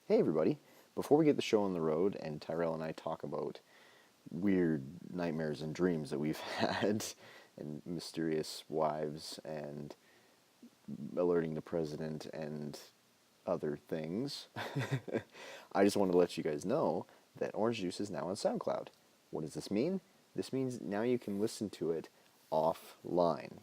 Hey everybody. Before we get the show on the road and Tyrell and I talk about weird nightmares and dreams that we've had and mysterious wives and alerting the president and other things, I just wanted to let you guys know that Orange Juice is now on SoundCloud. What does this mean? This means now you can listen to it offline.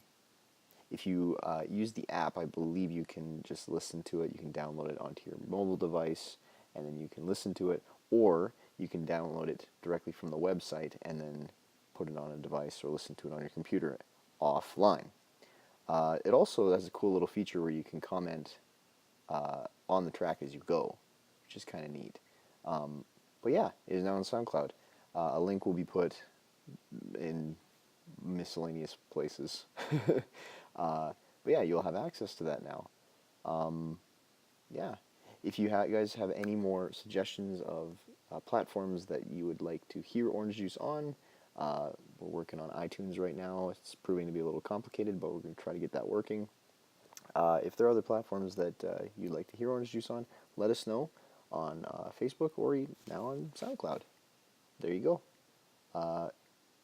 If you use the app, I believe you can just listen to it. You can download it onto your mobile device, and then you can listen to it, or you can download it directly from the website and then put it on a device or listen to it on your computer offline. It also has a cool little feature where you can comment on the track as you go, which is kind of neat. But yeah, it is now on SoundCloud. A link will be put in miscellaneous places. But yeah, you'll have access to that now. Yeah. If you guys have any more suggestions of platforms that you would like to hear Orange Juice on, we're working on iTunes right now. It's proving to be a little complicated, but we're going to try to get that working. If there are other platforms that you'd like to hear Orange Juice on, let us know on Facebook or now on SoundCloud. There you go.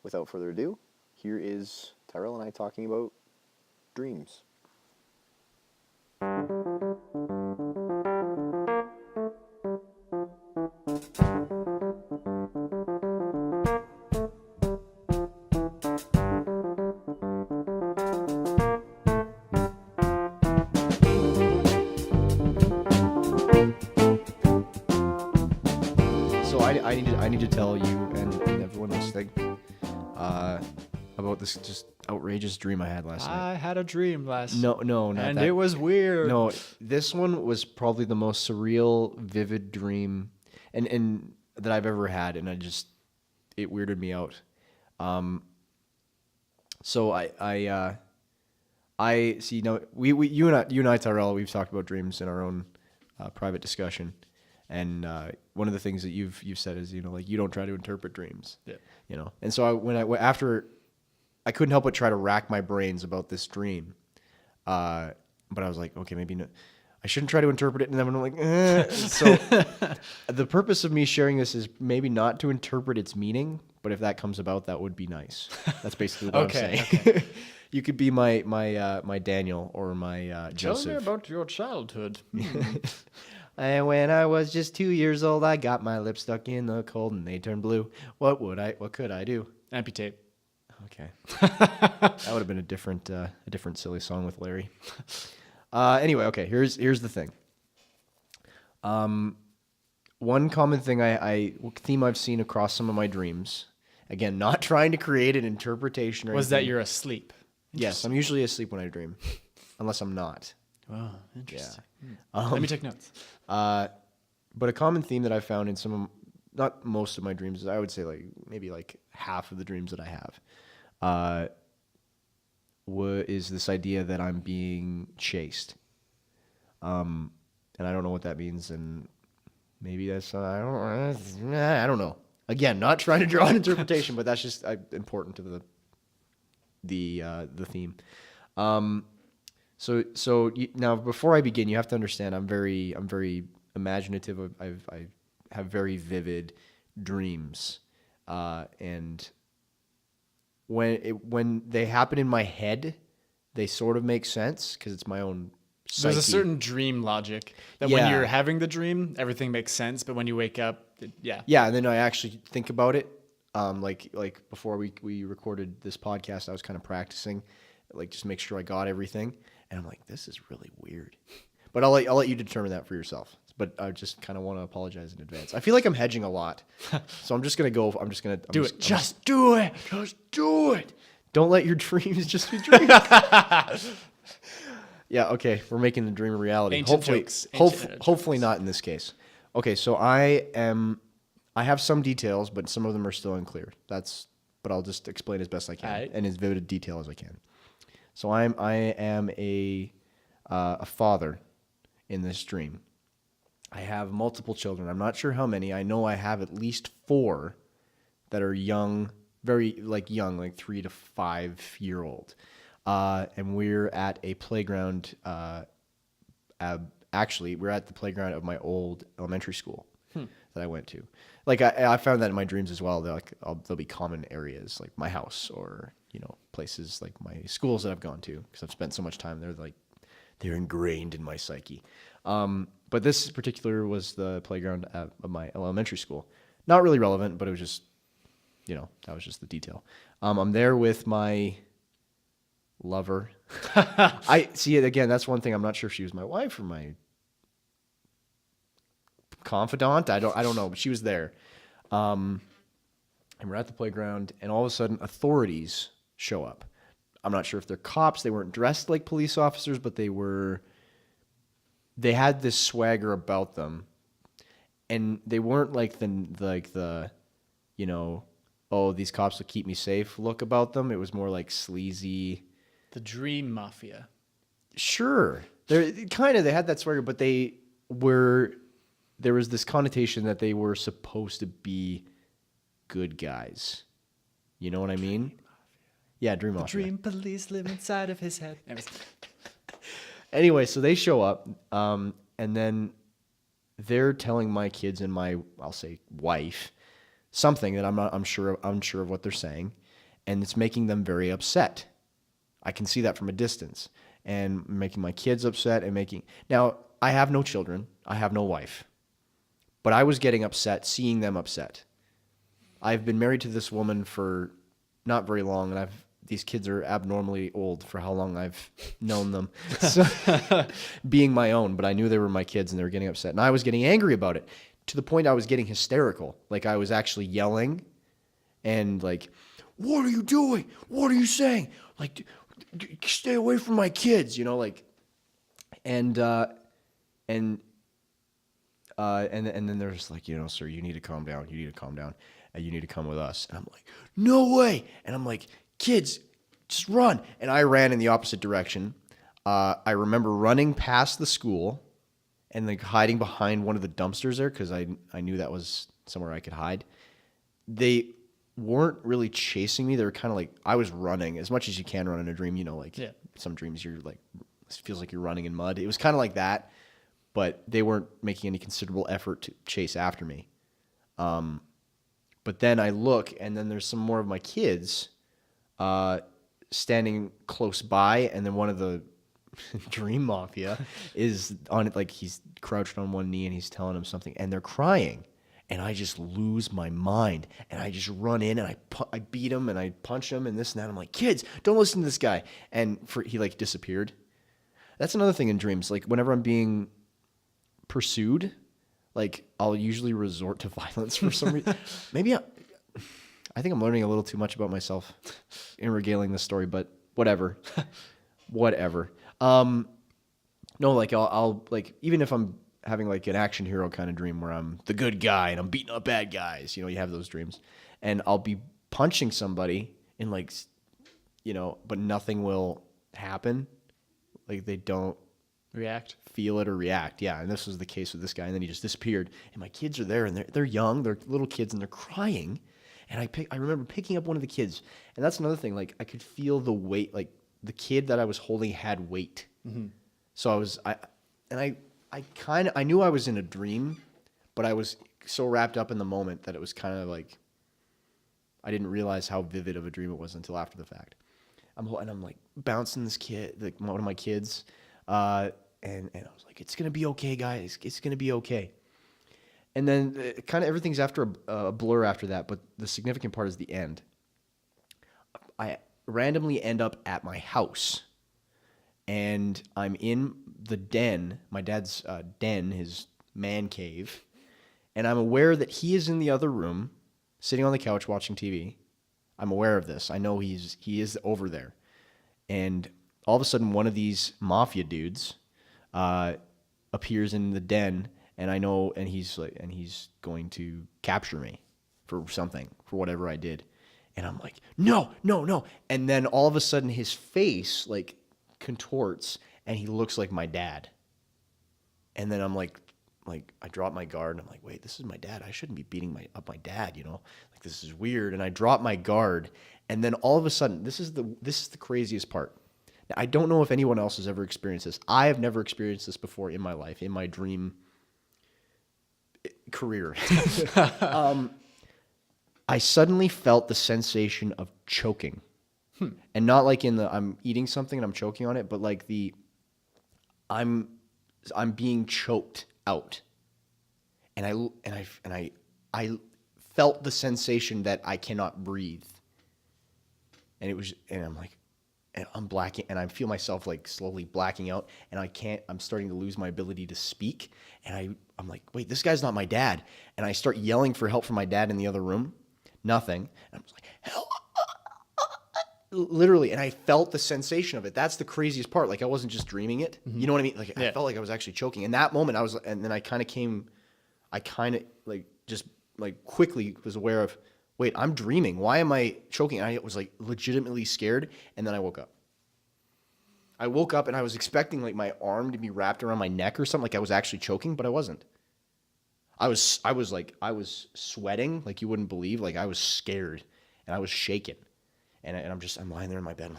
Without further ado, here is Tyrell and I talking about dreams. So I need to tell you and everyone listening about this just outrageous dream I had last night. I had a dream last No, not and that. it was weird. No, this one was probably the most surreal, vivid dream and that I've ever had, and it weirded me out. So I see. No, you and I, Tyrell, we've talked about dreams in our own private discussion, and one of the things that you've said is, like, you don't try to interpret dreams. Yeah. And so after I couldn't help but try to rack my brains about this dream, but I was like, okay, maybe no, I shouldn't try to interpret it, and then I'm like, So the purpose of me sharing this is maybe not to interpret its meaning, but if that comes about, that would be nice. That's basically what I'm saying. Okay. You could be my Daniel or my Joseph. Tell me about your childhood. And when I was just 2 years old, I got my lips stuck in the cold and they turned blue. What could I do? Amputate. Okay. That would have been a different silly song with Larry. Anyway, okay, here's the thing. One common theme I've seen across some of my dreams, again, not trying to create an interpretation or Was that anything. you're asleep? Yes, I'm usually asleep when I dream, unless I'm not. Oh, interesting. Yeah. Let me take notes. But a common theme that I've found in not most of my dreams, I would say maybe half of the dreams that I have, is this idea that I'm being chased. And I don't know what that means, and maybe that's I don't know. Again, not trying to draw an interpretation, but that's just important to the theme. So now before I begin, you have to understand I'm very imaginative. I have very vivid dreams, and when they happen in my head, they sort of make sense because it's my own psyche. There's a certain dream logic that when you're having the dream, everything makes sense, but when you wake up, Yeah, and then I actually think about it. Like before we recorded this podcast, I was kind of practicing, just make sure I got everything. And I'm like, this is really weird. But I'll let you determine that for yourself. But I just kind of want to apologize in advance. I feel like I'm hedging a lot. So I'm just going to go. do it. Just do it. Just do it. Don't let your dreams just be dreams. Yeah, okay. We're making the dream a reality. Ancient jokes. Ancient Hopefully not in this case. Okay, so I have some details, but some of them are still unclear. But I'll just explain as best I can, Right. and as vivid a detail as I can. So I am a father in this dream. I have multiple children. I'm not sure how many. I know I have at least 4 that are young, very young, 3 to 5 year old. And we're at a playground actually, we're at the playground of my old elementary school that I went to. Like I found that in my dreams as well. There'll be common areas like my house or places like my schools that I've gone to because I've spent so much time there. They're ingrained in my psyche. But this particular was the playground of my elementary school. Not really relevant, but it was just that was just the detail. I'm there with my lover. I see it again. That's one thing. I'm not sure if she was my wife or my confidant. I don't know, but she was there. And we're at the playground, and all of a sudden, authorities show up. I'm not sure if they're cops. They weren't dressed like police officers, but they had this swagger about them, and they weren't like the oh, these cops will keep me safe look about them. It was more like sleazy. The Dream Mafia. Sure. They had that swagger, but there was this connotation that they were supposed to be good guys. You know what I mean? Yeah, Dream The Mafia. dream police live inside of his head. Anyway, so they show up, and then they're telling my kids and my, I'll say, wife, something that I'm sure of what they're saying, and it's making them very upset. I can see that from a distance, and making my kids upset now I have no children, I have no wife, but I was getting upset seeing them upset. I've been married to this woman for not very long, and these kids are abnormally old for how long I've known them. So, being my own, but I knew they were my kids and they were getting upset. And I was getting angry about it to the point I was getting hysterical. Like I was actually yelling and like, what are you doing? What are you saying? Like, stay away from my kids, and then they're just like, sir, you need to calm down. You need to calm down. And you need to come with us. And I'm like, no way. And I'm like, kids, just run. And I ran in the opposite direction. I remember running past the school and like hiding behind one of the dumpsters there because I knew that was somewhere I could hide. They weren't really chasing me. They were kind of like, I was running as much as you can run in a dream. Some dreams you're like, it feels like you're running in mud. It was kind of like that, but they weren't making any considerable effort to chase after me. But then I look, and then there's some more of my kids standing close by, and then one of the Dream Mafia is on it, like he's crouched on one knee, and he's telling them something, and they're crying, and I just lose my mind, and I just run in, and I beat him, and I punch him, and this and that. I'm like, kids, don't listen to this guy, and he like disappeared. That's another thing in dreams. Like whenever I'm being pursued, like I'll usually resort to violence for some reason. Maybe I think I'm learning a little too much about myself in regaling this story, but whatever. Whatever. No, like I'll like, even if I'm having like an action hero kind of dream where I'm the good guy and I'm beating up bad guys, you have those dreams, and I'll be punching somebody and like, but nothing will happen. Like they don't React. Feel it or react. Yeah. And this was the case with this guy. And then he just disappeared. And my kids are there, and they're young. They're little kids, and they're crying. And I remember picking up one of the kids. And that's another thing. Like I could feel the weight. Like the kid that I was holding had weight. Mm-hmm. So I knew I was in a dream, but I was so wrapped up in the moment that it was kind of like, I didn't realize how vivid of a dream it was until after the fact. I'm like bouncing this kid, like one of my kids. And I was like, it's going to be okay, guys. It's going to be okay. And then kind of everything's after a blur after that. But the significant part is the end. I randomly end up at my house, and I'm in the den, my dad's den, his man cave. And I'm aware that he is in the other room, sitting on the couch watching TV. I'm aware of this. I know he is over there. And all of a sudden, one of these mafia dudes appears in the den, and I know, and he's going to capture me for something, for whatever I did. And I'm like, no. And then all of a sudden, his face like contorts, and he looks like my dad. And then I'm like I drop my guard, and I'm like, wait, this is my dad. I shouldn't be beating up my dad, Like this is weird. And I drop my guard, and then all of a sudden, this is the craziest part. I don't know if anyone else has ever experienced this. I have never experienced this before in my life, in my dream career. I suddenly felt the sensation of choking. And not like in the I'm eating something and I'm choking on it, but like the I'm being choked out. And I felt the sensation that I cannot breathe. And I'm like, and I'm blacking, and I feel myself like slowly blacking out, and I'm starting to lose my ability to speak. And I'm like, wait, this guy's not my dad. And I start yelling for help from my dad in the other room. Nothing. And I'm just like, help. Literally, and I felt the sensation of it. That's the craziest part. Like I wasn't just dreaming it. You know what I mean? Like I felt like I was actually choking. In that moment, and then I kind of like just like quickly was aware of, wait, I'm dreaming. Why am I choking? And I was like legitimately scared, and then I woke up. I woke up and I was expecting like my arm to be wrapped around my neck or something, like I was actually choking, but I wasn't. I was sweating like you wouldn't believe. Like I was scared and I was shaking. And I'm lying there in my bed. I'm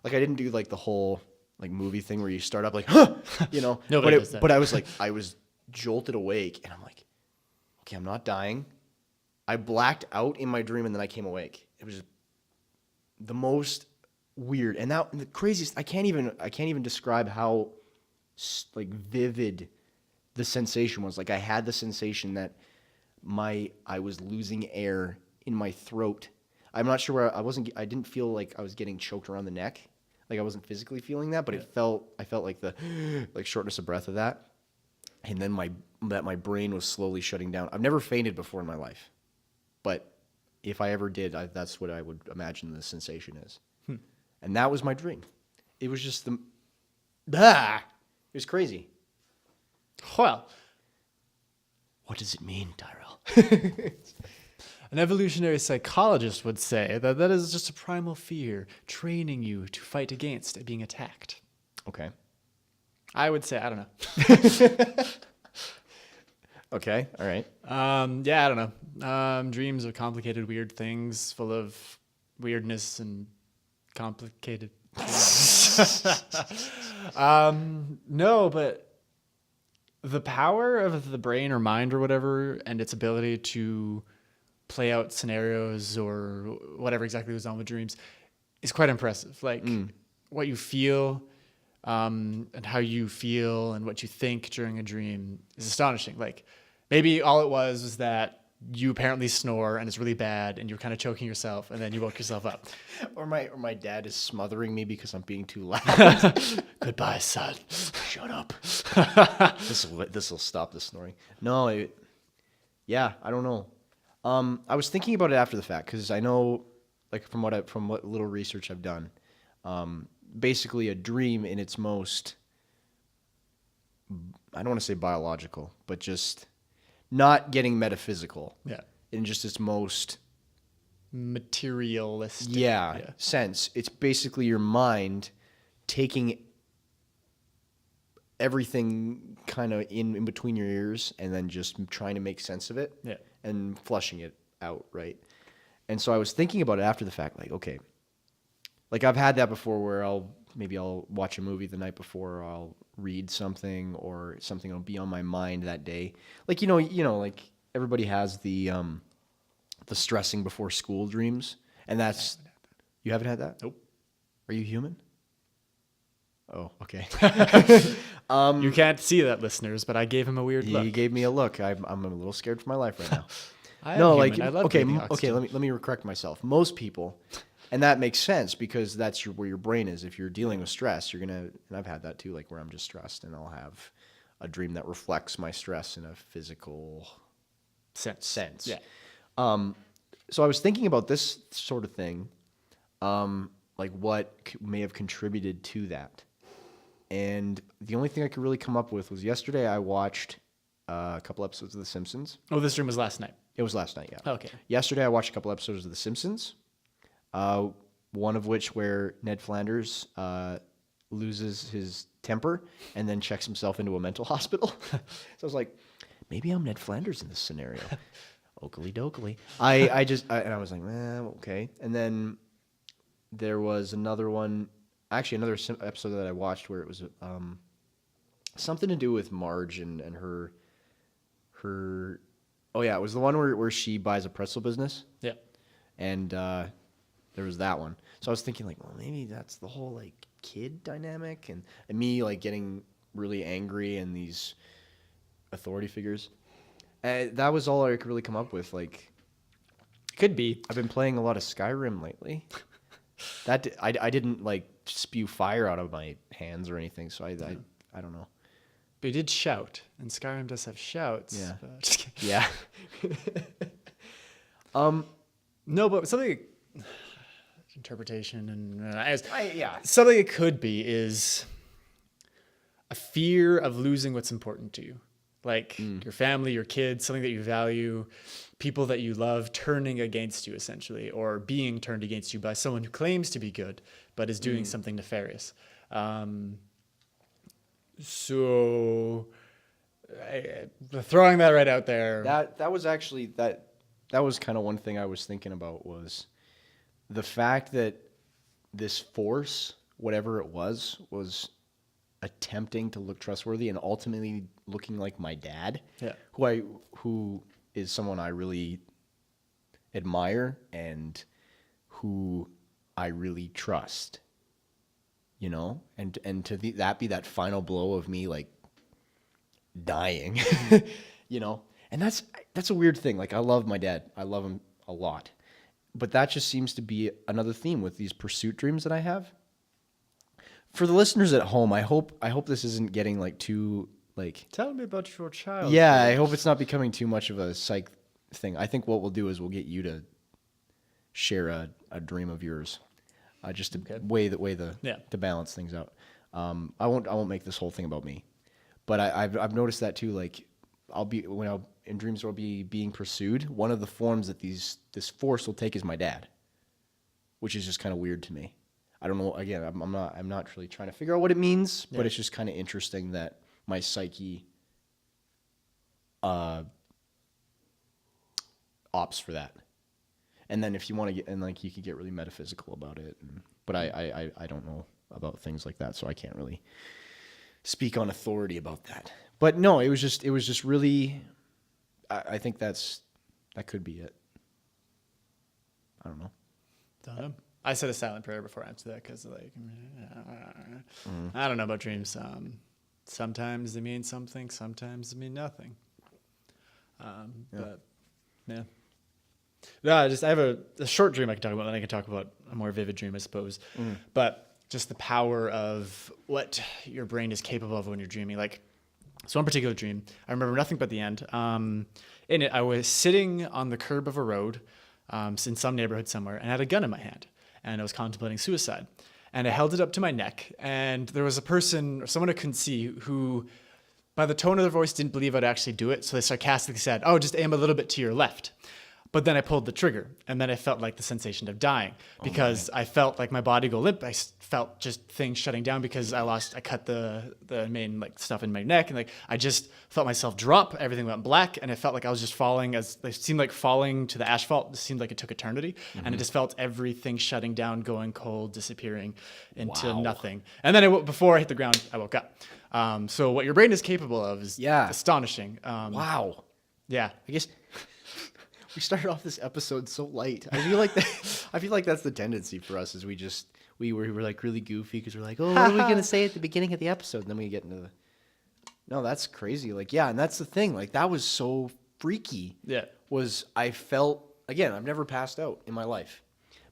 like I didn't do like the whole like movie thing where you start up like, you know. Nobody does that. But I was jolted awake, and I'm like, okay, I'm not dying. I blacked out in my dream, and then I came awake. It was the most weird, and the craziest. I can't even describe how like vivid the sensation was. Like I had the sensation that I was losing air in my throat. I'm not sure where I didn't feel like I was getting choked around the neck. Like I wasn't physically feeling that, but I felt like the like shortness of breath of that. And then my brain was slowly shutting down. I've never fainted before in my life, but if I ever did, that's what I would imagine the sensation is. And that was my dream. It was just it was crazy. Well, what does it mean, Tyrell? an evolutionary psychologist would say that is just a primal fear training you to fight against being attacked. Okay. I would say, I don't know. Okay, all right. Yeah, I don't know. Dreams are complicated, weird things full of weirdness and complicated things. No, but the power of the brain or mind or whatever and its ability to play out scenarios or whatever exactly goes on with dreams is quite impressive. Like what you feel and how you feel and what you think during a dream is astonishing. Like maybe all it was that you apparently snore and it's really bad and you're kind of choking yourself and then you woke yourself up. Or my dad is smothering me because I'm being too loud. Goodbye, son. Shut up. This will stop the snoring. No, yeah, I don't know. I was thinking about it after the fact because I know, like from what little research I've done, basically a dream in its most, I don't want to say biological, but just not getting metaphysical. Yeah. In just its most materialistic. Sense. It's basically your mind taking everything kind of in between your ears and then just trying to make sense of it and flushing it out, right? And so I was thinking about it after the fact, like, okay, like I've had that before where I'll watch a movie the night before, or I'll read something or something will be on my mind that day. Like, you know, like everybody has the stressing before school dreams, and that's, you haven't had that? Nope. Are you human? Oh, okay. You can't see that, listeners, but I gave him a weird look. He gave me a look. I'm a little scared for my life right now. I love okay, breathing okay. oxygen. Let me correct myself. Most people, and that makes sense because that's where your brain is. If you're dealing with stress, you're gonna. And I've had that too, like where I'm just stressed, and I'll have a dream that reflects my stress in a physical sense. Yeah. So I was thinking about this sort of thing, like what may have contributed to that. And the only thing I could really come up with was yesterday I watched a couple episodes of The Simpsons. Oh, this dream was last night. It was last night, yeah. Okay. Yesterday I watched a couple episodes of The Simpsons, one of which where Ned Flanders loses his temper and then checks himself into a mental hospital. So I was like, maybe I'm Ned Flanders in this scenario. Oakley dokley. I was like, okay. And then there was another one, actually another episode that I watched where it was something to do with Marge and her. Oh yeah, it was the one where she buys a pretzel business, Yeah. and there was that one. So I was thinking like, well, maybe that's the whole like kid dynamic and me like getting really angry and these authority figures. That was all I could really come up with. Like, Could be. I've been playing a lot of Skyrim lately. I didn't like spew fire out of my hands or anything, so I don't know. But you did shout, and Skyrim does have shouts. Yeah. But just kidding. Yeah. No, but something interpretation and Yeah. something it could be is a fear of losing what's important to you, like your family, your kids, something that you value, people that you love turning against you essentially, or being turned against you by someone who claims to be good but is doing something nefarious. So throwing that right out there. That was actually that was kind of one thing I was thinking about was the fact that this force, whatever it was attempting to look trustworthy and ultimately looking like my dad, Yeah. who is someone I really admire and who I really trust. You know, and to that be that final blow of me like dying, you know, and that's a weird thing. Like I love my dad, I love him a lot, but that just seems to be another theme with these pursuit dreams that I have. For the listeners at home, I hope this isn't getting like too like. Tell me about your child. Yeah, I hope it's not becoming too much of a psych thing. I think what we'll do is we'll get you to share a dream of yours. Just to weigh the to balance things out. I won't make this whole thing about me, but I've noticed that too. Like in dreams I'll be being pursued. One of the forms that this force will take is my dad, which is just kind of weird to me. I don't know. Again, I'm not really trying to figure out what it means, but it's just kind of interesting that my psyche opts for that. And then if you want to get, and like you could get really metaphysical about it, but I don't know about things like that, so I can't really speak on authority about that. But no, it was just really, I think that could be it. I don't know. Don't know. I said a silent prayer before I answered that because like I don't know about dreams. Sometimes they mean something, sometimes they mean nothing. But yeah. No, I have a short dream I can talk about, and I can talk about a more vivid dream, I suppose. But just the power of what your brain is capable of when you're dreaming. Like, so one particular dream, I remember nothing but the end. In it, I was sitting on the curb of a road in some neighborhood somewhere, and I had a gun in my hand, and I was contemplating suicide. And I held it up to my neck, and there was a person, or someone I couldn't see, who, by the tone of their voice, didn't believe I'd actually do it. So they sarcastically said, "Oh, just aim a little bit to your left." But then I pulled the trigger, and then I felt like the sensation of dying because I felt like my body go limp. I felt just things shutting down because I cut the main like stuff in my neck, and like I just felt myself drop. Everything went black, and I felt like I was just falling. It seemed like falling to the asphalt. It seemed like it took eternity, and I just felt everything shutting down, going cold, disappearing into nothing. And then before I hit the ground, I woke up. So what your brain is capable of is astonishing. Wow. Yeah, I guess. We started off this episode so light. I feel like that's the tendency for us. Is we were like really goofy because we're like, oh, what are we gonna say at the beginning of the episode? And then we get into the. No, that's crazy. Like, yeah, and that's the thing. Like, that was so freaky. Yeah. I felt again. I've never passed out in my life,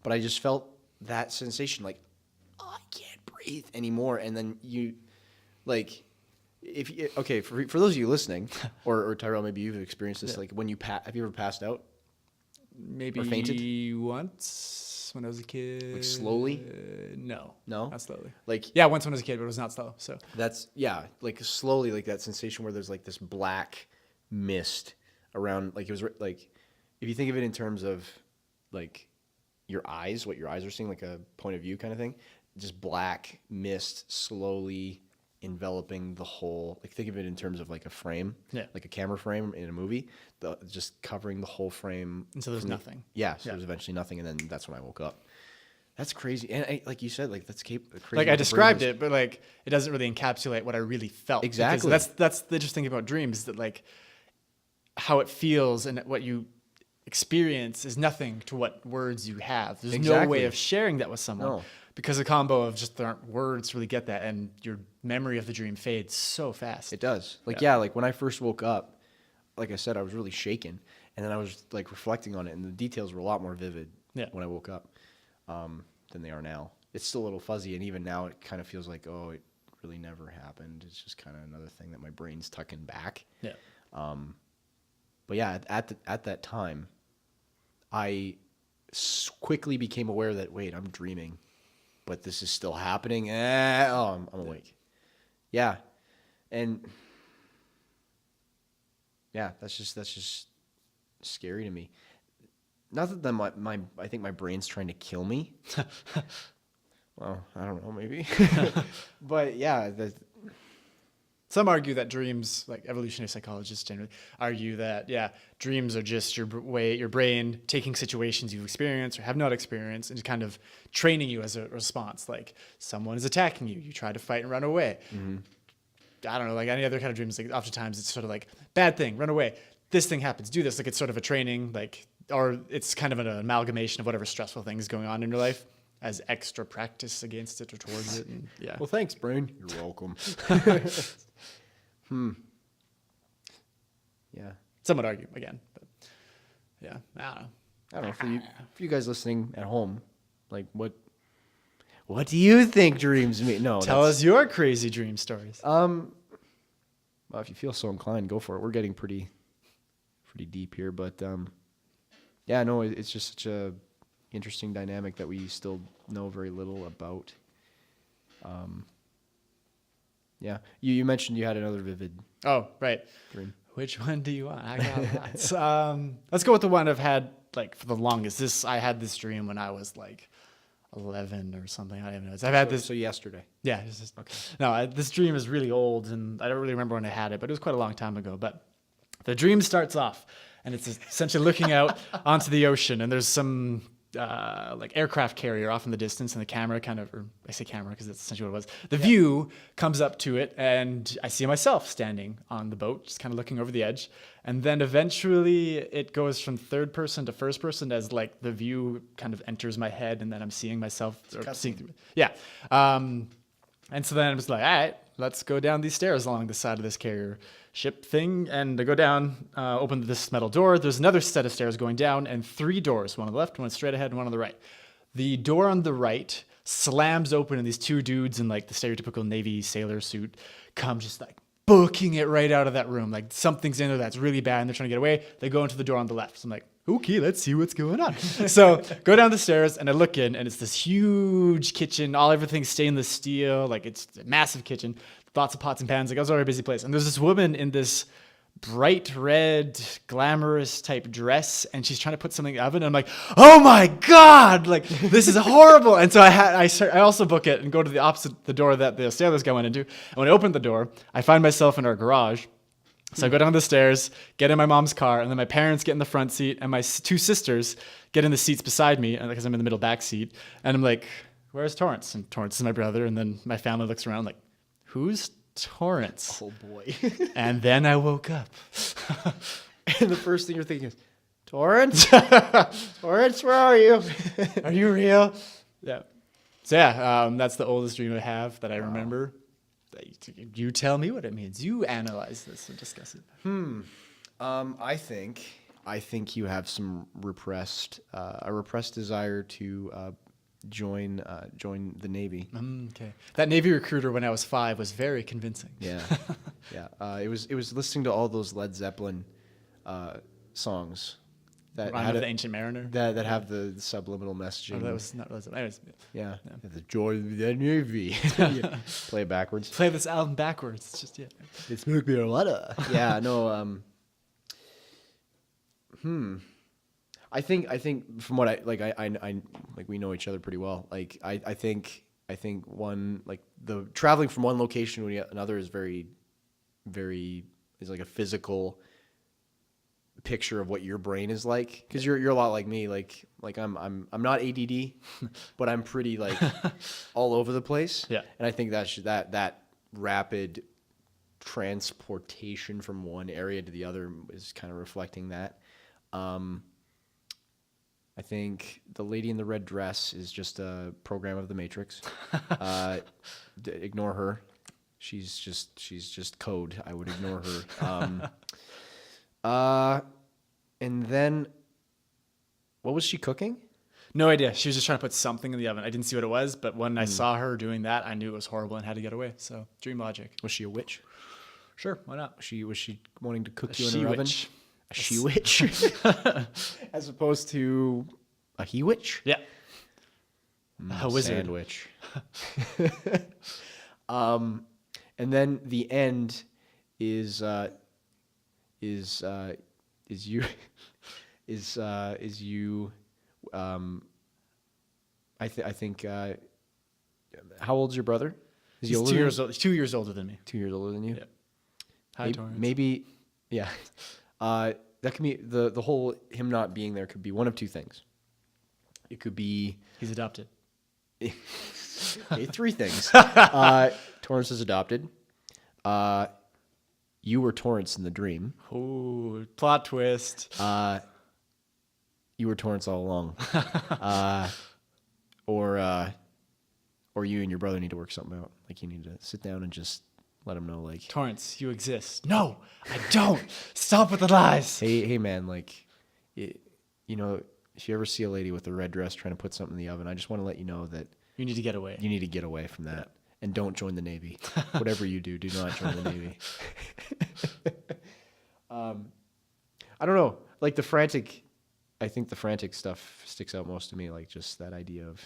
but I just felt that sensation. Like, oh, I can't breathe anymore. And then you, like. For those of you listening, or Tyrell, maybe you've experienced this. Like when have you ever passed out? Maybe or fainted once when I was a kid. Like slowly? No, not slowly. Like once when I was a kid, but it was not slow. So that's like slowly, like that sensation where there's like this black mist around. Like it was like if you think of it in terms of like your eyes, what your eyes are seeing, like a point of view kind of thing, just black mist slowly enveloping the whole, like think of it in terms of like a frame, like a camera frame in a movie, just covering the whole frame until there's nothing. So there's eventually nothing, and then that's when I woke up. That's crazy. And like you said, like that's crazy. Like I described it, but like it doesn't really encapsulate what I really felt. Exactly. Because that's the interesting thing about dreams, that like how it feels and what you experience is nothing to what words you have. There's no Exactly. way of sharing that with someone. No. Because a combo of just there aren't words to really get that, and your memory of the dream fades so fast. It does. Like, Yeah. yeah, like when I first woke up, like I said, I was really shaken. And then I was like reflecting on it, and the details were a lot more vivid Yeah. when I woke up than they are now. It's still a little fuzzy, and even now it kind of feels like, oh, it really never happened. It's just kind of another thing that my brain's tucking back. Yeah. But yeah, at that time, I quickly became aware that, wait, I'm dreaming, but this is still happening. I'm awake. Yeah, and yeah, that's just scary to me. Not that my I think my brain's trying to kill me. Well, I don't know, maybe. But yeah, Some argue that dreams, like evolutionary psychologists generally, argue that, yeah, dreams are just your brain taking situations you've experienced or have not experienced and kind of training you as a response. Like someone is attacking you, you try to fight and run away. I don't know, like any other kind of dreams, like oftentimes it's sort of like, bad thing, run away. This thing happens, do this. Like it's sort of a training, like, or it's kind of an amalgamation of whatever stressful things going on in your life as extra practice against it or towards it. And yeah. well, thanks, brain. You're welcome. Yeah. Some would argue again, but yeah, I don't know. I don't know, for you guys listening at home, like what do you think dreams mean? No, Tell us your crazy dream stories. Well, if you feel so inclined, go for it. We're getting pretty deep here, but yeah, no, it's just such a interesting dynamic that we still know very little about. Yeah, you mentioned you had another vivid Oh, right. dream. Which one do you want? I got lots. Let's go with the one I've had like for the longest. I had this dream when I was like 11 or something. I don't even know. I've had this. So yesterday. Yeah. Okay. No, this dream is really old, and I don't really remember when I had it, but it was quite a long time ago. But the dream starts off, and it's essentially looking out onto the ocean, and there's some like aircraft carrier off in the distance, and the camera kind of, or I say camera because that's essentially what it was. The view comes up to it, and I see myself standing on the boat, just kind of looking over the edge. And then eventually it goes from third person to first person as like the view kind of enters my head, and then I'm seeing myself or seeing through it. Yeah. And so then I was like, all right, let's go down these stairs along the side of this carrier ship thing. And I go down, open this metal door. There's another set of stairs going down and 3 doors, one on the left, one straight ahead, and one on the right. The door on the right slams open, and these 2 dudes in like the stereotypical Navy sailor suit come just like booking it right out of that room. Like something's in there that's really bad and they're trying to get away. They go into the door on the left. So I'm like, okay, let's see what's going on. So go down the stairs and I look in, and it's this huge kitchen, everything's stainless steel. Like it's a massive kitchen, lots of pots and pans. Like it was already a busy place. And there's this woman in this bright red, glamorous type dress, and she's trying to put something in the oven. And I'm like, oh my God, like this is horrible. And so I also book it and go to the door that the sailors guy went into. And when I opened the door, I find myself in our garage. So I go down the stairs, get in my mom's car, and then my parents get in the front seat, and my 2 sisters get in the seats beside me, because I'm in the middle back seat. And I'm like, where's Torrance? And Torrance is my brother. And then my family looks around like, who's Torrance? Oh boy. And then I woke up. And the first thing you're thinking is, Torrance? Torrance, where are you? Are you real? Yeah. So yeah, that's the oldest dream I have that I remember. You tell me what it means. You analyze this and discuss it. I think you have some a repressed desire to join the Navy. Okay. That Navy recruiter when I was 5 was very convincing. Yeah, yeah. It was listening to all those Led Zeppelin songs that Rhyme had of the Ancient Mariner. that have the subliminal messaging. Oh, that was not. Anyways, yeah. The joy of the Navy. Play it backwards. play this album backwards. It's just It's nuclear water. Yeah, no. I think from what I like, we know each other pretty well. Like I think one, like the traveling from one location to another is very, very, is like a physical picture of what your brain is like, because you're a lot like me. Like I'm not ADD, but I'm pretty like all over the place. Yeah. And I think that rapid transportation from one area to the other is kind of reflecting that. I think the lady in the red dress is just a program of the Matrix. Ignore her. She's just code. I would ignore her. And then, what was she cooking? No idea. She was just trying to put something in the oven. I didn't see what it was, but when I saw her doing that, I knew it was horrible and had to get away. So dream logic. Was she a witch? Sure, why not? Was she wanting to cook A you in her oven? she-witch. A she witch, as opposed to a he witch. Yeah. A wizard. Sandwich. And then the end is you is you. I think. How old's your brother? Is he He's older 2 than- years old. 2 years older than me. 2 years older than you? Yeah. Hi, Torrance. Maybe, yeah. That could be the whole him not being there could be one of two things. It could be He's adopted. three things. Torrance is adopted. You were Torrance in the dream. Ooh, plot twist. You were Torrance all along. Or you and your brother need to work something out. Like you need to sit down and just let him know, like, Torrance, you exist. No, I don't. Stop with the lies. hey man, like, you know, if you ever see a lady with a red dress trying to put something in the oven, I just want to let you know that You need to get away. you need to get away from that and don't join the Navy. Whatever you do not join the Navy. I don't know. Like I think the frantic stuff sticks out most to me. Like just that idea of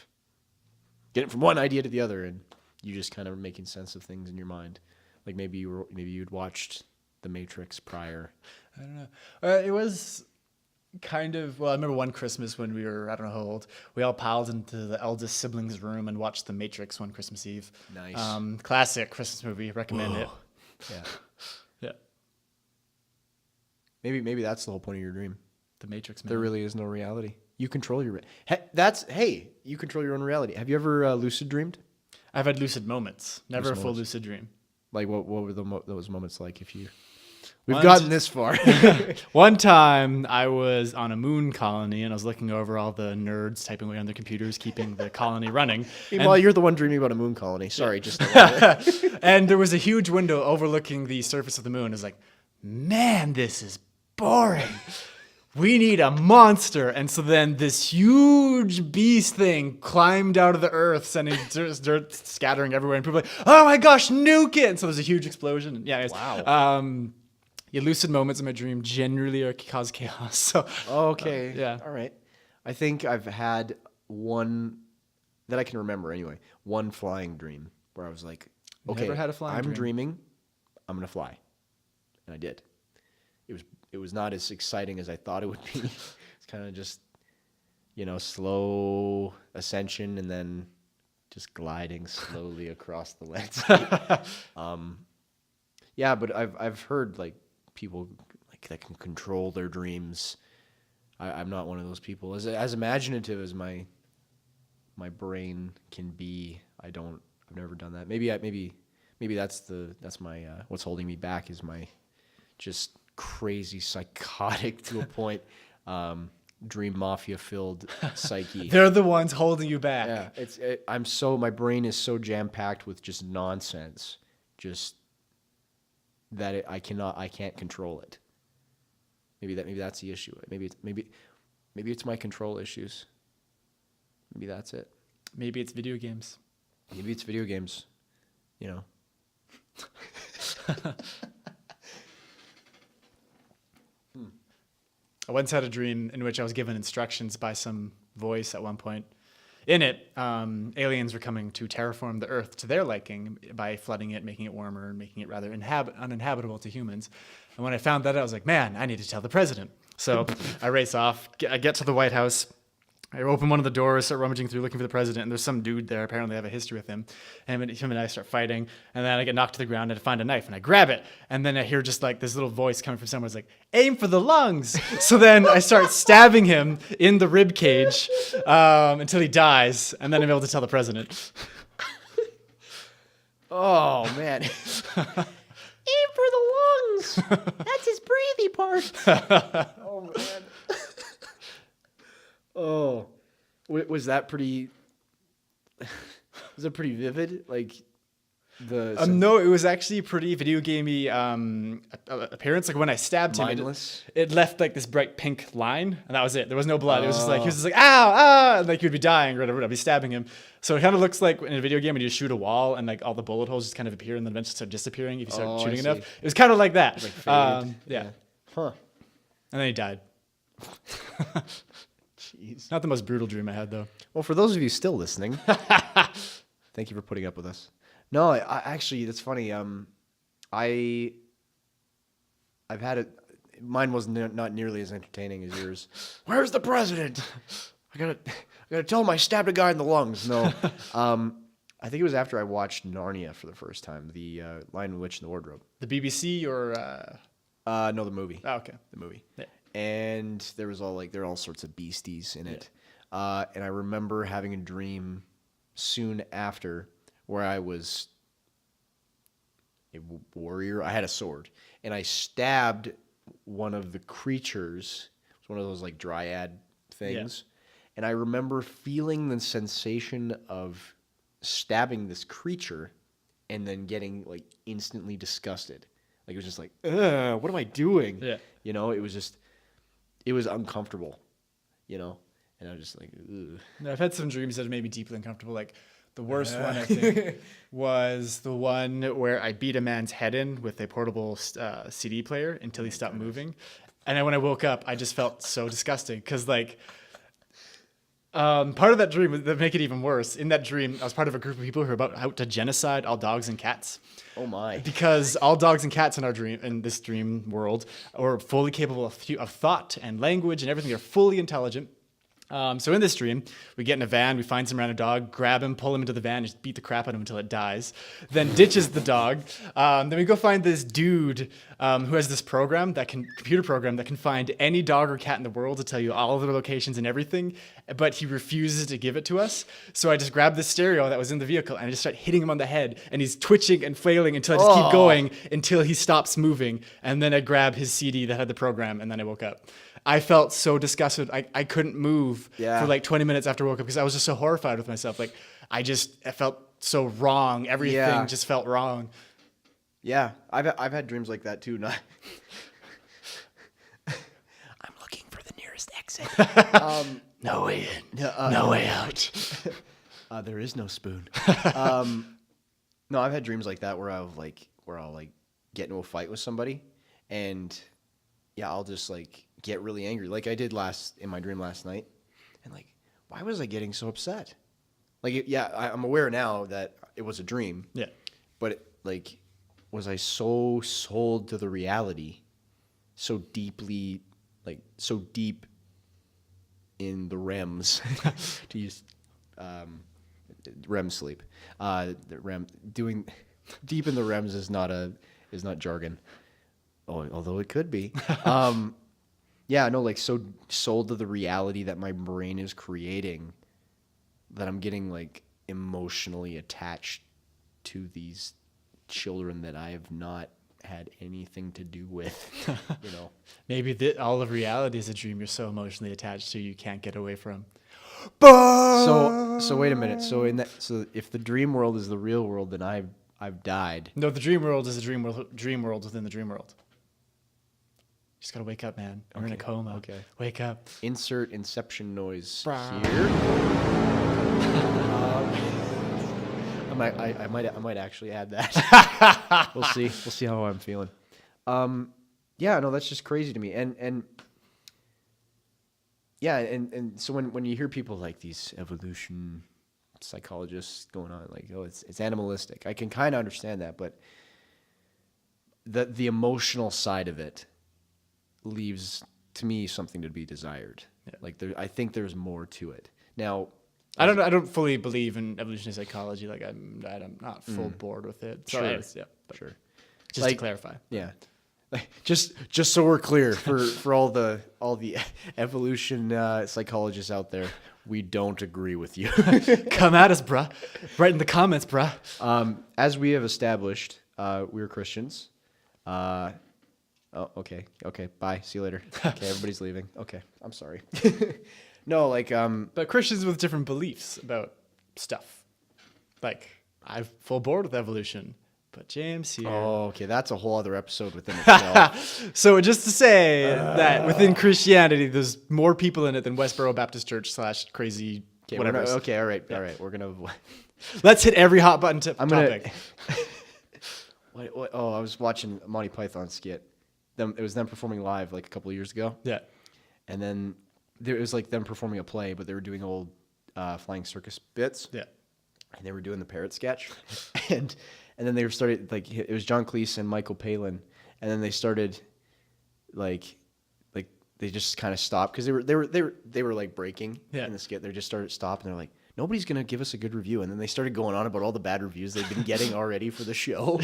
getting from one idea to the other, and you just kind of making sense of things in your mind. Like maybe you'd watched The Matrix prior. I don't know. It was kind of, well, I remember one Christmas when we were, I don't know how old, we all piled into the eldest sibling's room and watched The Matrix one Christmas Eve. Nice. Classic Christmas movie. Recommend it. Yeah. Yeah. Maybe that's the whole point of your dream. The Matrix, man. There really is no reality. You control your. You control your own reality. Have you ever lucid dreamed? I've had lucid moments. Never Lucid a full moments. lucid dream. Like what were those moments like? If you, we've One gotten t- this far. One time I was on a moon colony and I was looking over all the nerds typing away on their computers, keeping the colony running. Meanwhile, you're the one dreaming about a moon colony. Sorry, just. And there was a huge window overlooking the surface of the moon. I was like, man, this is boring. We need a monster. And so then this huge beast thing climbed out of the earth, sending dirt scattering everywhere. And people were like, oh my gosh, nuke it. And so there's a huge explosion. And yeah, anyways, Wow. yeah, lucid moments in my dream generally cause chaos. So Okay. yeah. All right. I think I've had one that I can remember anyway. One flying dream where I was like, okay, Never had a flying I'm dream. dreaming. I'm gonna fly, and I did. It was not as exciting as I thought it would be. It's kind of just, slow ascension and then just gliding slowly across the landscape. Yeah, but I've heard like people like that can control their dreams. I'm not one of those people. As imaginative as my brain can be, I've never done that. Maybe that's my what's holding me back is my just crazy psychotic to a point dream mafia filled psyche. They're the ones holding you back. Yeah, my brain is so jam packed with just nonsense, just that I can't control it. Maybe that's the issue. Maybe it's my control issues. Maybe that's it. Maybe it's video games. Maybe it's video games. I once had a dream in which I was given instructions by some voice at one point. In it, aliens were coming to terraform the Earth to their liking by flooding it, making it warmer, and making it rather uninhabitable to humans. And when I found that, I was like, man, I need to tell the president. So I race off. I get to the White House. I open one of the doors, start rummaging through, looking for the president, and there's some dude there. Apparently, I have a history with him. And him and I start fighting, and then I get knocked to the ground, and I find a knife, and I grab it, and then I hear just like this little voice coming from somewhere. It's like, "Aim for the lungs." So then I start stabbing him in the rib cage until he dies, and then I'm able to tell the president. Oh man. Aim for the lungs. That's his breathy part. Oh man. Oh, was that pretty? Was it pretty vivid? Like the No, it was actually pretty video gamey appearance. Like when I stabbed him, mindless. it left like this bright pink line, and that was it. There was no blood. It was just like he was just like ow, ah, and like he would be dying or whatever. I'd be stabbing him. So it kind of looks like in a video game when you shoot a wall and like all the bullet holes just kind of appear and then eventually start disappearing if you start shooting enough. It was kind of like that. Like faded. Yeah. Huh. And then he died. Jeez. Not the most brutal dream I had though. Well, for those of you still listening, thank you for putting up with us. No, I actually, that's funny. I've had it. Mine was not nearly as entertaining as yours. Where's the president? I gotta tell him I stabbed a guy in the lungs. No, I think it was after I watched Narnia for the first time, the Lion, the Witch, and the Wardrobe. The BBC or No, the movie. oh, okay. The movie. Yeah. And there were all sorts of beasties in it. And I remember having a dream soon after where I was a warrior. I had a sword, and I stabbed one of the creatures. It was one of those like dryad things. And I remember feeling the sensation of stabbing this creature and then getting like instantly disgusted. Like it was just like, ugh, what am I doing? Yeah. You know, it was uncomfortable, you know? And I was just like, ugh. No, I've had some dreams that have made me deeply uncomfortable. Like the worst one, I think, was the one where I beat a man's head in with a portable CD player until he stopped moving. And then when I woke up, I just felt so disgusting because, like, part of that dream that make it even worse. In that dream, I was part of a group of people who were about out to genocide all dogs and cats. Oh my! Because all dogs and cats in this dream world, are fully capable of thought and language and everything. They're fully intelligent. So in this dream, we get in a van, we find some random dog, grab him, pull him into the van, and just beat the crap out of him until it dies. Then ditches the dog. Then we go find this dude who has this computer program that can find any dog or cat in the world to tell you all of their locations and everything, but he refuses to give it to us. So I just grab the stereo that was in the vehicle and I just start hitting him on the head, and he's twitching and flailing until I just keep going until he stops moving. And then I grab his CD that had the program, and then I woke up. I felt so disgusted. I couldn't move for like 20 minutes after I woke up because I was just so horrified with myself. Like I felt so wrong. Everything just felt wrong. Yeah, I've had dreams like that too. Not. I'm looking for the nearest exit. No way in. No way out. There is no spoon. No, I've had dreams like that where I'll get into a fight with somebody, and I'll just like get really angry, like I did in my dream last night, and like, why was I getting so upset? Like, I'm aware now that it was a dream. Yeah, but was I so sold to the reality, so deeply, like so deep in the REMs, to use REM sleep. The REM doing deep in the REMs is not jargon. Although it could be. Like so sold to the reality that my brain is creating that I'm getting like emotionally attached to these children that I have not had anything to do with, you know. Maybe all of reality is a dream you're so emotionally attached to you can't get away from. So wait a minute. So if the dream world is the real world, then I've died. No, the dream world is a dream world within the dream world. You just gotta wake up, man. We're in a coma. Okay. Wake up. Insert Inception noise Brah. here. I might actually add that. We'll see. We'll see how I'm feeling. That's just crazy to me. And so when you hear people like these evolution psychologists going on, like, oh, it's animalistic, I can kind of understand that, but the emotional side of it leaves to me something to be desired. Yeah. Like I think there's more to it. Now, I don't fully believe in evolutionary psychology. Like I'm not full board with it. So Sure. anyways, yeah. But sure. just Like, to clarify. Yeah. Like, just so we're clear for all the evolution psychologists out there, we don't agree with you. Come at us, bruh. Write in the comments, bruh. As we have established, we're Christians. Oh, okay. Bye. See you later. Okay, everybody's leaving. Okay, I'm sorry. No, like But Christians with different beliefs about stuff. Like I'm full board with evolution, but James here. oh, okay, that's a whole other episode within itself. So just to say that within Christianity, there's more people in it than Westboro Baptist Church / crazy Okay, whatever. okay, all right. We're gonna. Let's hit every hot button I'm gonna. topic. What? Oh, I was watching a Monty Python skit. It was them performing live like a couple of years ago, Yeah. and then it was like them performing a play, but they were doing old flying circus bits. Yeah. And they were doing the parrot sketch, and then they started like it was John Cleese and Michael Palin, and then they started like they just kind of stopped because they were like breaking in the skit. They just started stopping. They're like, nobody's gonna give us a good review, and then they started going on about all the bad reviews they've been getting already for the show.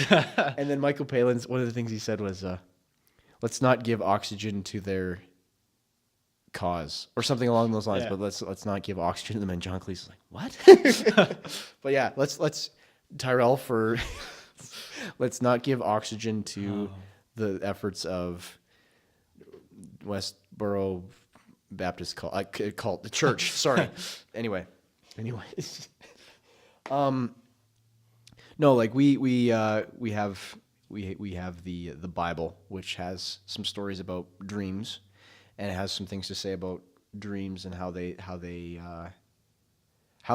And then Michael Palin's one of the things he said was, "Let's not give oxygen to their cause," or something along those lines. Yeah. But let's not give oxygen to them. And John Cleese is like, "What?" But yeah, let's Tyrell for let's not give oxygen to the efforts of Westboro Baptist cult, the church. Sorry. Anyways. No, like we have the Bible, which has some stories about dreams, and it has some things to say about dreams and how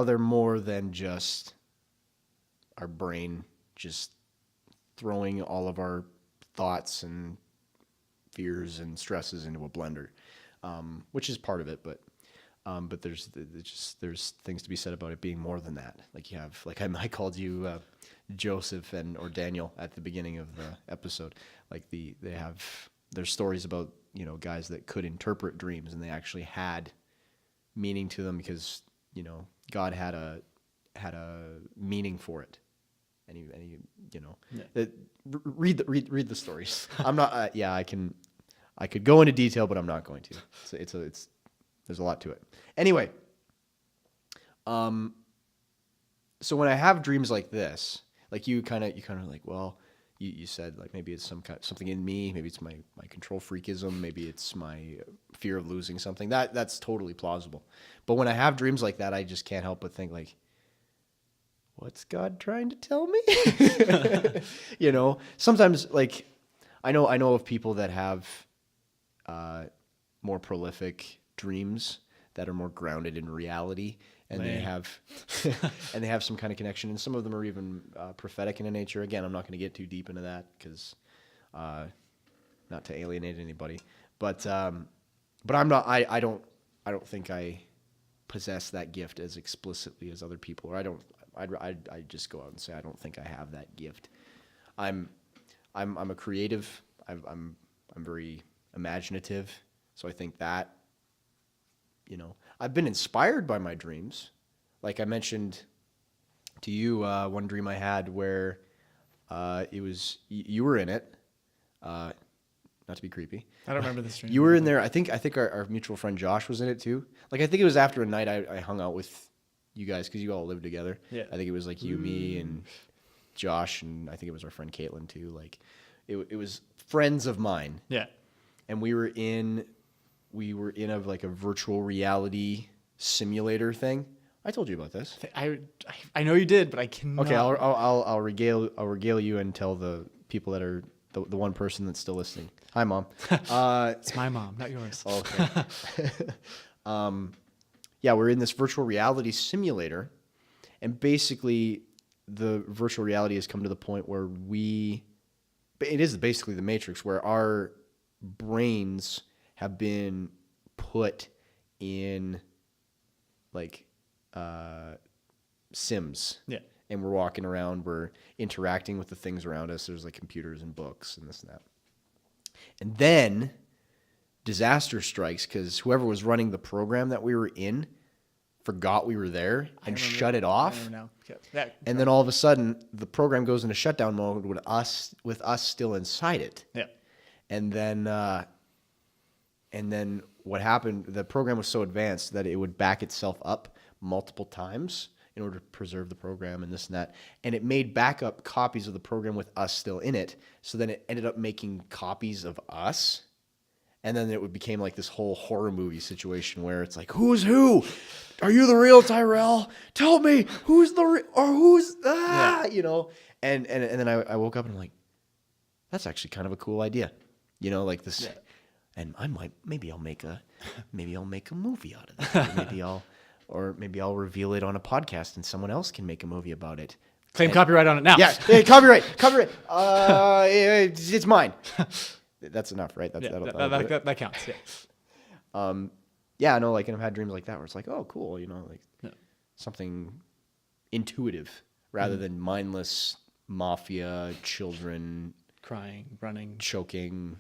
they're more than just our brain just throwing all of our thoughts and fears and stresses into a blender, which is part of it, but there's things to be said about it being more than that. Like you have, like I called you Joseph or Daniel at the beginning of the episode. Like there's stories about guys that could interpret dreams and they actually had meaning to them because God had a meaning for it. And he read the stories. I'm not. I could go into detail, but I'm not going to. There's a lot to it. Anyway, so when I have dreams like this, like you kind of like, well, you said like maybe it's something in me, maybe it's my control freakism, maybe it's my fear of losing something. That's totally plausible. But when I have dreams like that, I just can't help but think like, what's God trying to tell me? Sometimes like I know of people that have more prolific dreams that are more grounded in reality, and they have some kind of connection, and some of them are even prophetic in nature. Again, I'm not going to get too deep into that because not to alienate anybody, but I'm not. I don't think I possess that gift as explicitly as other people, or I don't. I'd just go out and say I don't think I have that gift. I'm a creative. I'm very imaginative, so I think that I've been inspired by my dreams. Like I mentioned to you, one dream I had where it was you were in it. Not to be creepy. I don't remember this dream. You were in there. I think our mutual friend Josh was in it too. Like I think it was after a night I hung out with you guys because you all lived together. Yeah. I think it was like you, me, and Josh, and I think it was our friend Caitlin too. Like it was friends of mine. Yeah. And we were in a virtual reality simulator thing. I told you about this. I know you did, but I cannot. Okay, I'll regale you and tell the people that are the one person that's still listening. Hi, Mom. It's my mom, not yours. Okay. Yeah, we're in this virtual reality simulator, and basically the virtual reality has come to the point where it is basically the Matrix, where our brains have been put in like Sims. Yeah. And we're walking around, we're interacting with the things around us. There's like computers and books and this and that. And then disaster strikes because whoever was running the program that we were in forgot we were there and shut it I off. remember now. Okay. Yeah. And then all of a sudden, the program goes into shutdown mode with us still inside it. Yeah. And then what happened? The program was so advanced that it would back itself up multiple times in order to preserve the program and this and that. And it made backup copies of the program with us still in it. So then it ended up making copies of us. And then it became like this whole horror movie situation where it's like, who's who? Are you the real Tyrell? Tell me who's the or who's you know? And then I woke up and I'm like, that's actually kind of a cool idea, you know, like this. Yeah. And I might maybe I'll make a movie out of that. Maybe I'll reveal it on a podcast and someone else can make a movie about it. Claim copyright on it now. Yeah, hey, copyright. It's mine. That's enough, right? That counts. Yeah. Yeah, no, like, and I've had dreams like that where it's like, oh, cool, you know, like something intuitive rather than mindless mafia, children Crying, running, choking,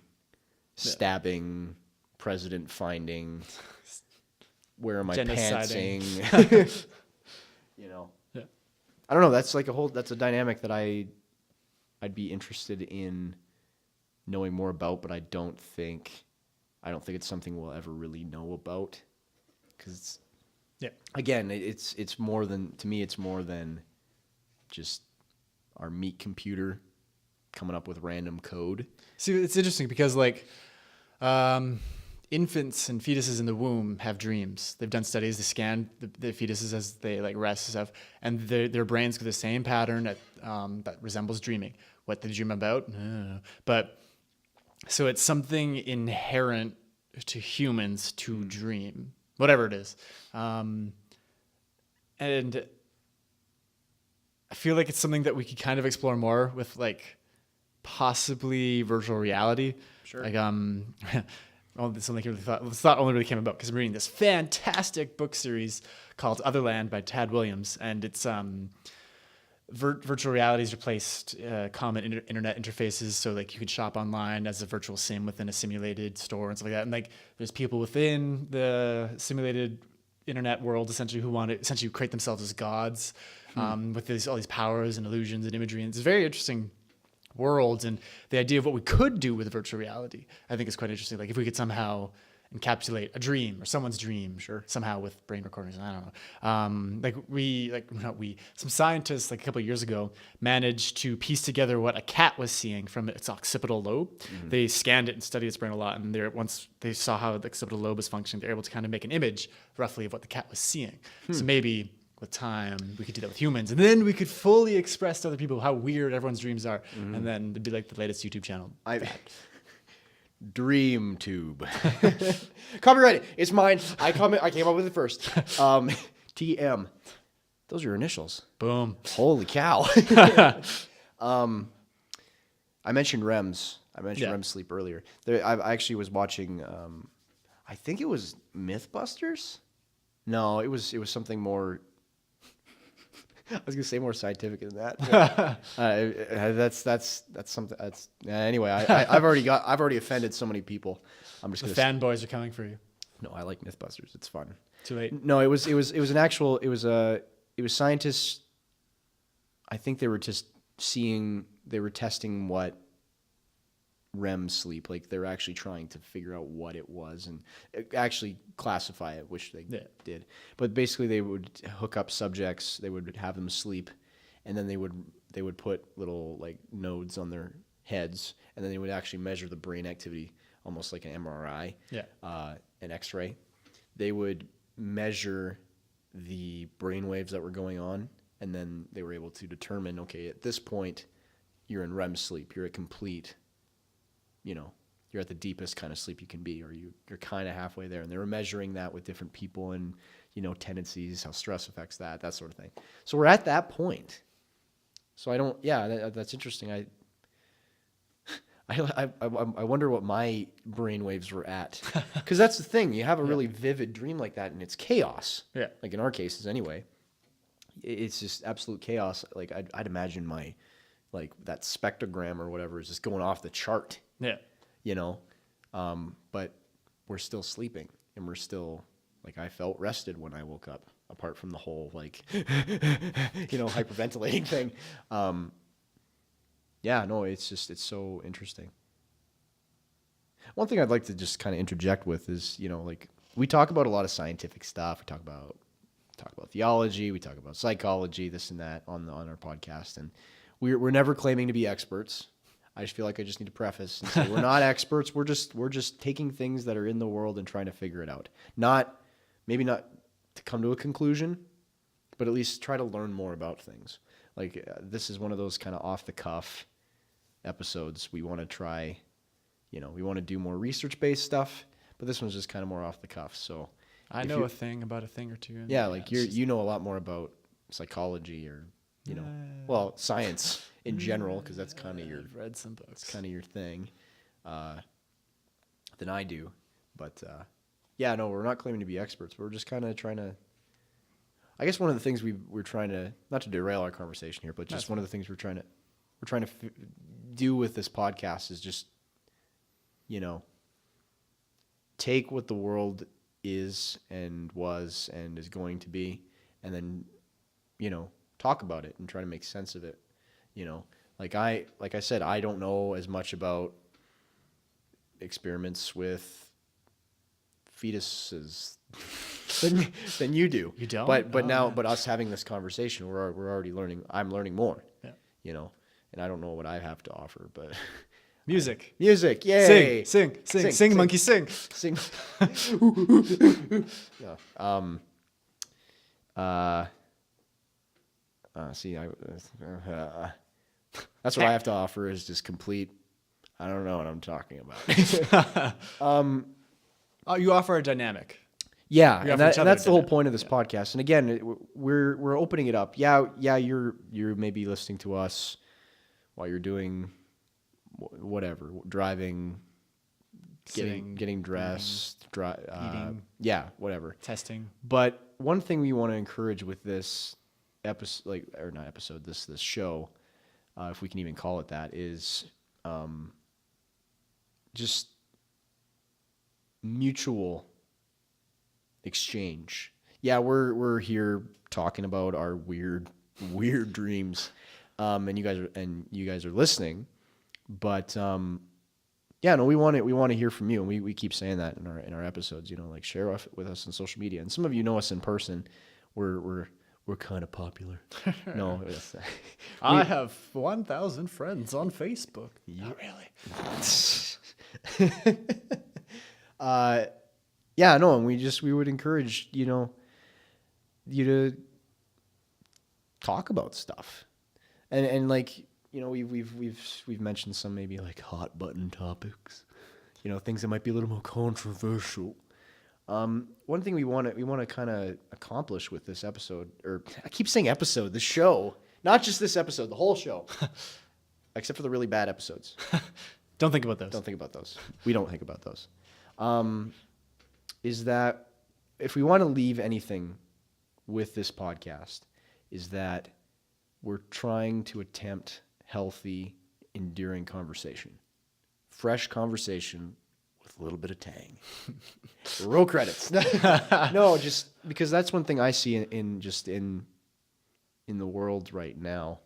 stabbing, president finding, where are my pantsing? You know, I don't know. That's like that's a dynamic that I'd be interested in knowing more about, but I don't think it's something we'll ever really know about, because again, it's more than, to me, it's more than just our meat computer coming up with random code. See, it's interesting because like infants and fetuses in the womb have dreams. They've done studies. They scan the fetuses as they like rest and stuff, and their brains go the same pattern that resembles dreaming. What they dream about, but so it's something inherent to humans to dream, whatever it is, and I feel like it's something that we could kind of explore more with like possibly virtual reality. Sure. Like it's thought only really came about because I'm reading this fantastic book series called Otherland by Tad Williams, and it's virtual reality's replaced common internet interfaces, so like you could shop online as a virtual sim within a simulated store and stuff like that. And like there's people within the simulated internet world essentially who want to essentially create themselves as gods with all these powers and illusions and imagery. And it's a very interesting world, and the idea of what we could do with virtual reality I think is quite interesting. Like if we could somehow encapsulate a dream or someone's dream, somehow with brain recordings. I don't know. Some scientists like a couple of years ago managed to piece together what a cat was seeing from its occipital lobe. Mm-hmm. They scanned it and studied its brain a lot, and once they saw how the occipital lobe was functioning, they're able to kind of make an image roughly of what the cat was seeing. So maybe with time we could do that with humans, and then we could fully express to other people how weird everyone's dreams are, and then it'd be like the latest YouTube channel. Dream Tube. Copyrighted. It's mine. I came up with it first. TM. Those are your initials. Boom. Holy cow. I mentioned REMs. REM sleep earlier. I actually was watching, I think it was Mythbusters? No, it was something more... I was gonna say more scientific than that. That's something. Anyway. I've already offended so many people. I'm just the fanboys are coming for you. No, I like MythBusters. It's fun. Too late. No, it was scientists. I think they were testing what REM sleep, like they're actually trying to figure out what it was and actually classify it, which they did. But basically they would hook up subjects, they would have them sleep, and then they would put little like nodes on their heads, and then they would actually measure the brain activity, almost like an MRI, an X-ray. They would measure the brain waves that were going on, and then they were able to determine, okay, at this point you're in REM sleep, you're a complete, you're at the deepest kind of sleep you can be, or you're kind of halfway there. And they were measuring that with different people and, tendencies, how stress affects that sort of thing. So we're at that point. So that's interesting. I wonder what my brain waves were at. Because that's the thing. You have a really vivid dream like that, and it's chaos. Yeah. Like in our cases anyway. It's just absolute chaos. Like I'd imagine my, like that spectrogram or whatever is just going off the chart. Yeah. But we're still sleeping, and we're still like, I felt rested when I woke up, apart from the whole like hyperventilating thing. Yeah, no, it's so interesting. One thing I'd like to just kind of interject with is, like, we talk about a lot of scientific stuff. We talk about theology, we talk about psychology, this and that on our podcast, and we're never claiming to be experts. I just feel like I just need to preface and say we're not experts. We're just taking things that are in the world and trying to figure it out. Maybe not to come to a conclusion, but at least try to learn more about things. Like, this is one of those kind of off the cuff episodes. We want to try, we want to do more research-based stuff, but this one's just kind of more off the cuff. So I know a thing about a thing or two. Yeah, like you know a lot more about psychology or, science in general, because that's kind of I've read some books. kind of your thing, than I do. But yeah, no, we're not claiming to be experts. We're just kind of trying to. I guess one of the things we're trying to, not to derail our conversation here, but just one of the things we're trying to do with this podcast is just, take what the world is and was and is going to be, and then, talk about it and try to make sense of it. Like I said, I don't know as much about experiments with fetuses than you do. You don't? But Oh, now, man. but us having this conversation, we're already learning. I'm learning more. Yeah. And I don't know what I have to offer, but Music. music, yay! Sing, monkey, sing. Sing. Yeah. See, that's what I have to offer is just complete. I don't know what I'm talking about. Oh, you offer a dynamic. Yeah, You and, offer each other that's the whole dynamic. point of this podcast. And again, we're opening it up. Yeah, you're maybe listening to us while you're doing whatever, driving, Sitting, getting dressed, eating. yeah, whatever. Testing. But one thing we want to encourage with this episode, this show, if we can even call it that, is just mutual exchange. Yeah, we're here talking about our weird dreams, and you guys are listening, but yeah, no, we want to hear from you, and we keep saying that in our episodes. Like, share with us on social media, and some of you know us in person. We're kind of popular. No, I have 1,000 friends on Facebook. Not really. yeah, no, and we would encourage you to talk about stuff, and like, we've mentioned some maybe like hot button topics, things that might be a little more controversial. One thing we want to kind of accomplish with this episode, or I keep saying episode, the show, not just this episode, the whole show, except for the really bad episodes. Don't think about those. Don't think about those. We don't think about those. Is that if we want to leave anything with this podcast, is that we're trying to attempt healthy, enduring conversation. Fresh conversation with a little bit of tang. Roll credits. No, just because that's one thing I see in the world right now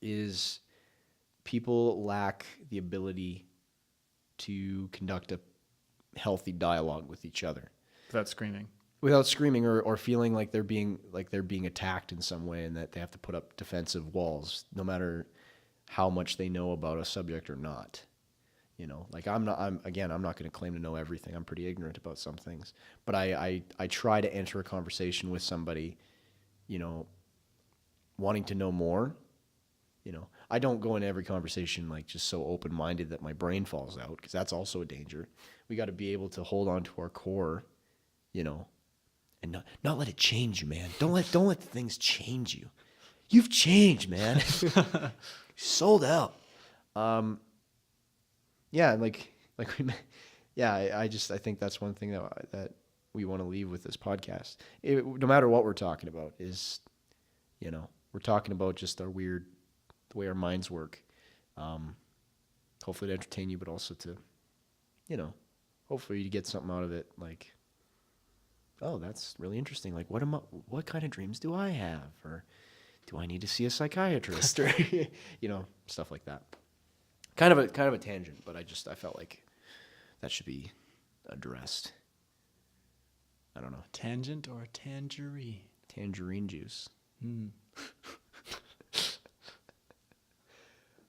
is people lack the ability to conduct a healthy dialogue with each other Without screaming. without screaming or feeling like they're being attacked in some way and that they have to put up defensive walls no matter how much they know about a subject or not. Like I'm not going to claim to know everything. I'm pretty ignorant about some things, but I try to enter a conversation with somebody, wanting to know more. I don't go into every conversation like just so open-minded that my brain falls out, because that's also a danger. We got to be able to hold on to our core, and not let it change you, man. Don't let things change you. You've changed, man. Sold out. Yeah, I think that's one thing that we want to leave with this podcast. No matter what we're talking about is, we're talking about just the way our minds work. Hopefully to entertain you, but also to, hopefully you get something out of it. Like, oh, that's really interesting. Like, what kind of dreams do I have? Or do I need to see a psychiatrist? Or, stuff like that. Kind of a tangent, but I felt like that should be addressed. I don't know. Tangent or tangerine? Tangerine juice.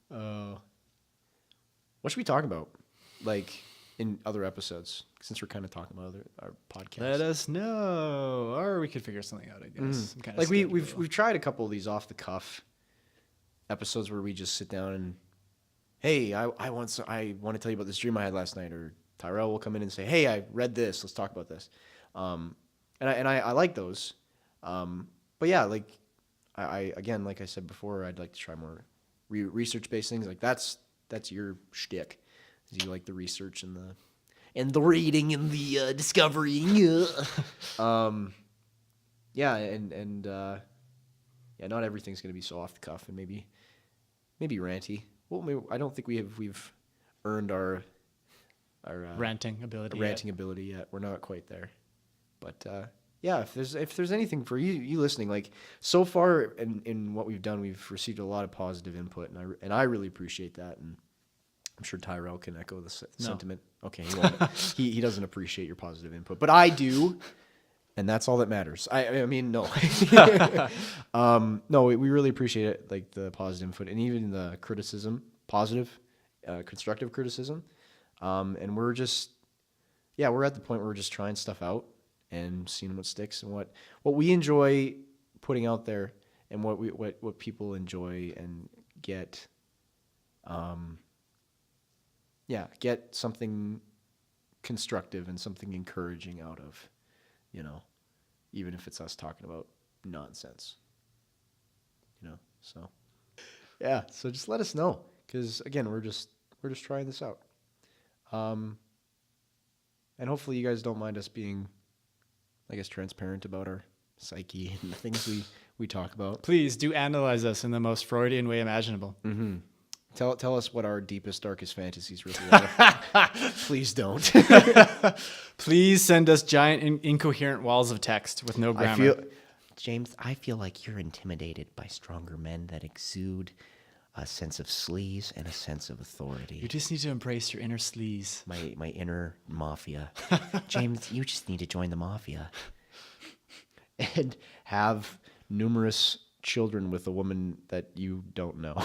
What should we talk about? Like in other episodes, since we're kind of talking about our podcast. Let us know, or we could figure something out. I guess. I'm kinda Like scared to we've go. tried a couple of these off the cuff episodes where we just sit down and, hey, I want to tell you about this dream I had last night, or Tyrell will come in and say, hey, I read this. Let's talk about this. And I like those. But yeah, like I again, like I said before, I'd like to try more research-based things. Like that's your shtick. You like the research and the reading and the discovering. Not everything's gonna be so off the cuff and maybe ranty. Well, I don't think we've earned our Ranting ability. Ability yet. We're not quite there, but if there's anything for you listening, like so far in what we've done, we've received a lot of positive input, and I really appreciate that, and I'm sure Tyrell can echo the sentiment. Okay, he won't. he doesn't appreciate your positive input, but I do, and that's all that matters. I mean, no, no, we really appreciate it, like the positive input, and even the criticism, positive, constructive criticism, and we're just, we're at the point where we're just trying stuff out and seeing what sticks and what we enjoy putting out there, and what people enjoy and get. Get something constructive and something encouraging out of, even if it's us talking about nonsense, so so just let us know, because again, we're just trying this out, and hopefully you guys don't mind us being, I guess, transparent about our psyche and the things we talk about. Please do analyze us in the most Freudian way imaginable. Mm-hmm. Tell us what our deepest, darkest fantasies really are. Please don't. Please send us giant incoherent walls of text with no grammar. James, I feel like you're intimidated by stronger men that exude a sense of sleaze and a sense of authority. You just need to embrace your inner sleaze. My inner mafia. James, you just need to join the mafia. And have numerous children with a woman that you don't know.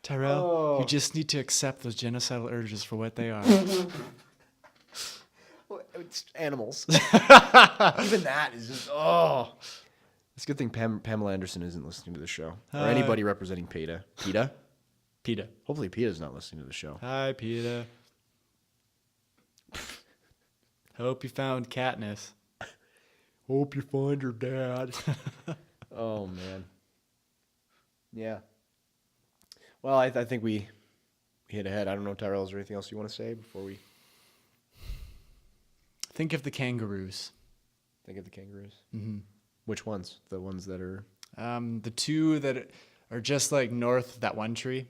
Tyrell, you just need to accept those genocidal urges for what they are. It's animals. Even that is just, It's a good thing Pamela Anderson isn't listening to the show. Or anybody representing PETA. PETA? PETA. Hopefully PETA's not listening to the show. Hi, PETA. Hope you found Katniss. Hope you find your dad. Oh, man. Yeah. Well, I think we hit ahead. I don't know, Tyrell, is there anything else you want to say before we Think of the kangaroos. think of the kangaroos? Mm-hmm. Which ones? The ones that are... The two that are just like north of that one tree.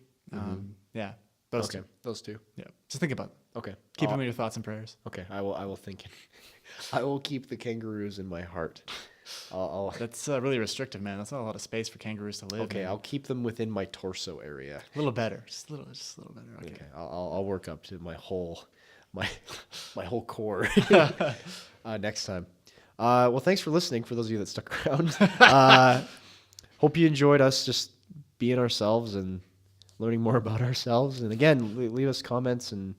Yeah, those two. Those two. Yeah, just think about them. Okay. Keep them in your thoughts and prayers. Okay, I will think. I will keep the kangaroos in my heart. I'll That's really restrictive, man. That's not a lot of space for kangaroos to live. okay. in. I'll keep them within my torso area. A little better, just a little better. Okay. Okay, I'll work up to my whole core next time. Well, thanks for listening. For those of you that stuck around, hope you enjoyed us just being ourselves and learning more about ourselves. And again, leave us comments, and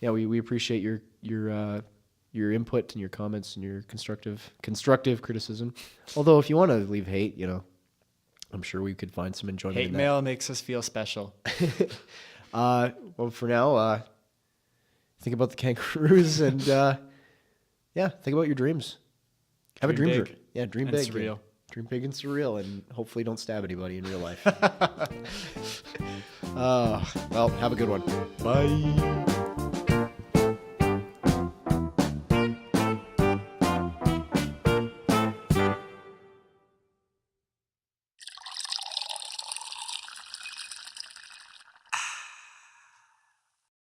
we appreciate your input and your comments and your constructive criticism. Although if you want to leave hate, I'm sure we could find some enjoyment Hate in that. mail makes us feel special. Well, for now, think about the kangaroos and think about your dreams. Have a Dream dream big. journey. Yeah, dream And big. surreal. Dream big and surreal, and hopefully don't stab anybody in real life. Well, have a good one. Bye.